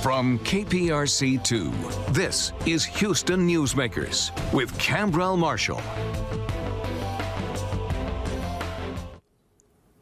From KPRC2, this is Houston Newsmakers with Cambrell Marshall.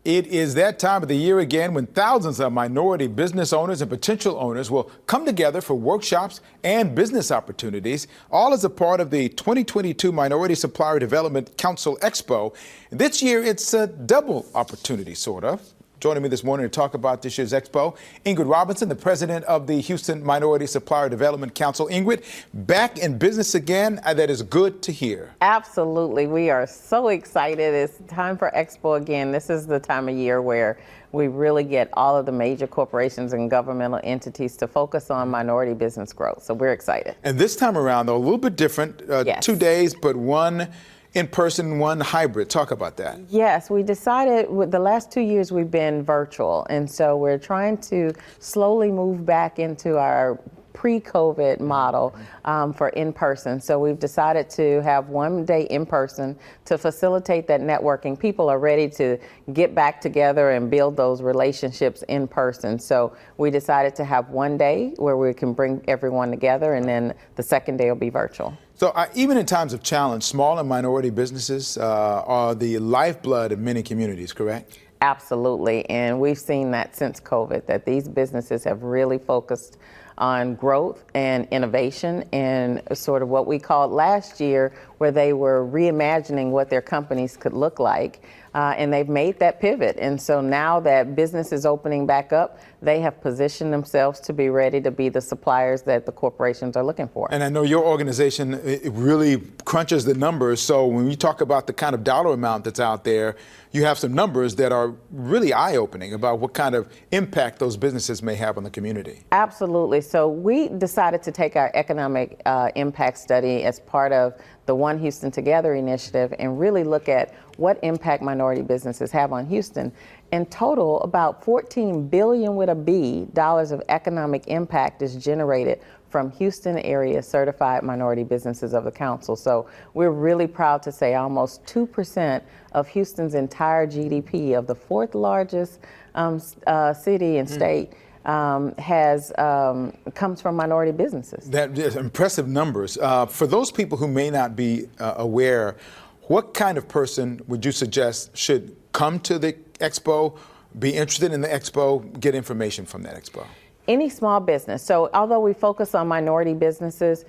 It is that time of the year again when thousands of minority business owners and potential owners will come together for workshops and business opportunities, all as a part of the 2022 Minority Supplier Development Council Expo. This year, it's a double opportunity, sort of. Joining me this morning to talk about this year's Expo, Ingrid Robinson, the president of the Houston Minority Supplier Development Council. Ingrid, back in business again. That is good to hear. Absolutely. We are so excited. It's time for Expo again. This is the time of year where we really get all of the major corporations and governmental entities to focus on minority business growth. So we're excited. And this time around, though, a little bit different. Yes. 2 days, but one in person, one hybrid. Talk about that. Yes, we decided with the last 2 years we've been virtual, and so we're trying to slowly move back into our pre-COVID model for in-person. So we've decided to have 1 day in person to facilitate that networking. People are ready to get back together and build those relationships in person. So we decided to have 1 day where we can bring everyone together, and then the second day will be virtual. So even in times of challenge, small and minority businesses are the lifeblood of many communities, correct? Absolutely, and we've seen that since COVID, that these businesses have really focused on growth and innovation and sort of what we called last year, where they were reimagining what their companies could look like. And they've made that pivot. And so now that business is opening back up, they have positioned themselves to be ready to be the suppliers that the corporations are looking for. And I know your organization, it really crunches the numbers. So when you talk about the kind of dollar amount that's out there, you have some numbers that are really eye-opening about what kind of impact those businesses may have on the community. Absolutely. So we decided to take our economic impact study as part of the One Houston Together initiative and really look at what impact minority businesses have on Houston. In total, about $14 billion with a B dollars of economic impact is generated from Houston area certified minority businesses of the council. So we're really proud to say almost 2% of Houston's entire GDP of the fourth largest city and state comes from minority businesses. That is impressive numbers. For those people who may not be aware, what kind of person would you suggest should come to the expo, be interested in the expo, get information from that expo? Any small business. So although we focus on minority businesses,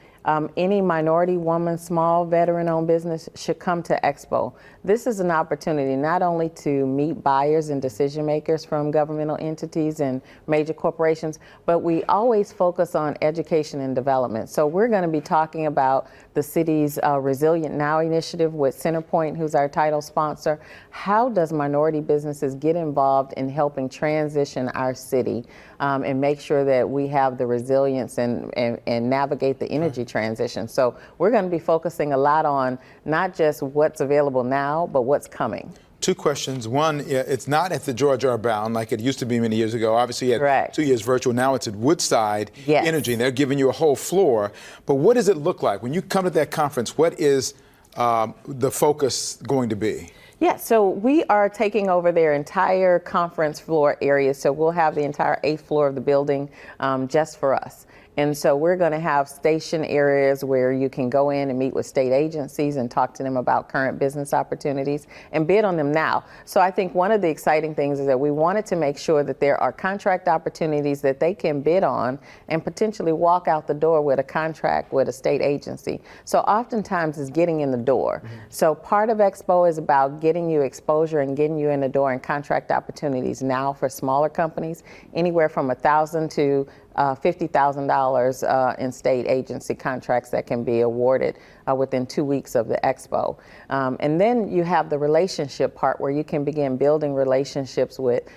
any minority woman, small veteran-owned business should come to Expo. This is an opportunity not only to meet buyers and decision makers from governmental entities and major corporations, but we always focus on education and development. So we're going to be talking about the city's Resilient Now initiative with Centerpoint, who's our title sponsor. How does minority businesses get involved in helping transition our city and make sure that we have the resilience and navigate the energy transition? So we're going to be focusing a lot on not just what's available now, but what's coming. 2 questions. One, it's not at the George R. Brown like it used to be many years ago. Obviously, you had Correct. 2 years virtual. Now it's at Woodside Yes. Energy, and they're giving you a whole floor. But what does it look like when you come to that conference? What is the focus going to be? Yeah, so we are taking over their entire conference floor area. So we'll have the entire 8th floor of the building just for us. And so we're going to have station areas where you can go in and meet with state agencies and talk to them about current business opportunities and bid on them now. So I think one of the exciting things is that we wanted to make sure that there are contract opportunities that they can bid on and potentially walk out the door with a contract with a state agency. So oftentimes it's getting in the door. So part of Expo is about getting you exposure and getting you in the door and contract opportunities now for smaller companies, anywhere from $1,000 to $50,000 in state agency contracts that can be awarded within 2 weeks of the expo. And then you have the relationship part where you can begin building relationships with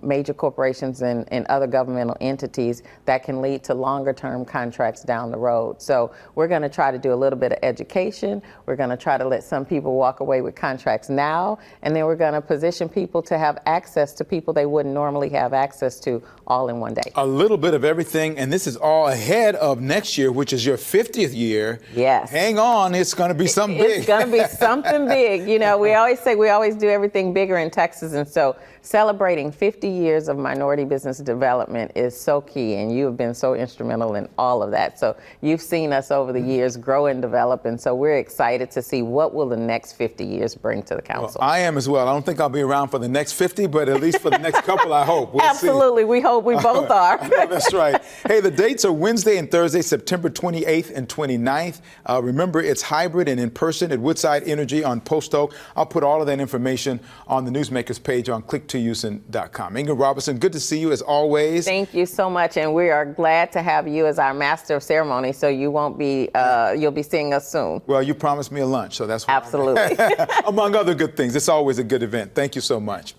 major corporations and other governmental entities that can lead to longer term contracts down the road. So we're going to try to do a little bit of education. We're going to try to let some people walk away with contracts now, and then we're going to position people to have access to people they wouldn't normally have access to all in one day. A little bit of everything, and this is all ahead of next year, which is your 50th year. Yes. Hang on, it's going to be something big. It's going to be something big. You know, we always say we always do everything bigger in Texas, and so celebrating celebrating 50 years of minority business development is so key, and you have been so instrumental in all of that. So you've seen us over the years grow and develop, and so we're excited to see what will the next 50 years bring to the council. Well, I am as well. I don't think I'll be around for the next 50, but at least for the next couple, I hope. We'll Absolutely. see. We hope we both are. That's right. Hey, the dates are Wednesday and Thursday, September 28th and 29th. Remember, it's hybrid and in person at Woodside Energy on Post Oak. I'll put all of that information on the Newsmakers page on click2houston.com. Ingrid Robertson, good to see you as always. Thank you so much, and we are glad to have you as our master of ceremony, so you won't be, you'll be seeing us soon. Well, you promised me a lunch, so that's what Absolutely. among other good things. It's always a good event. Thank you so much.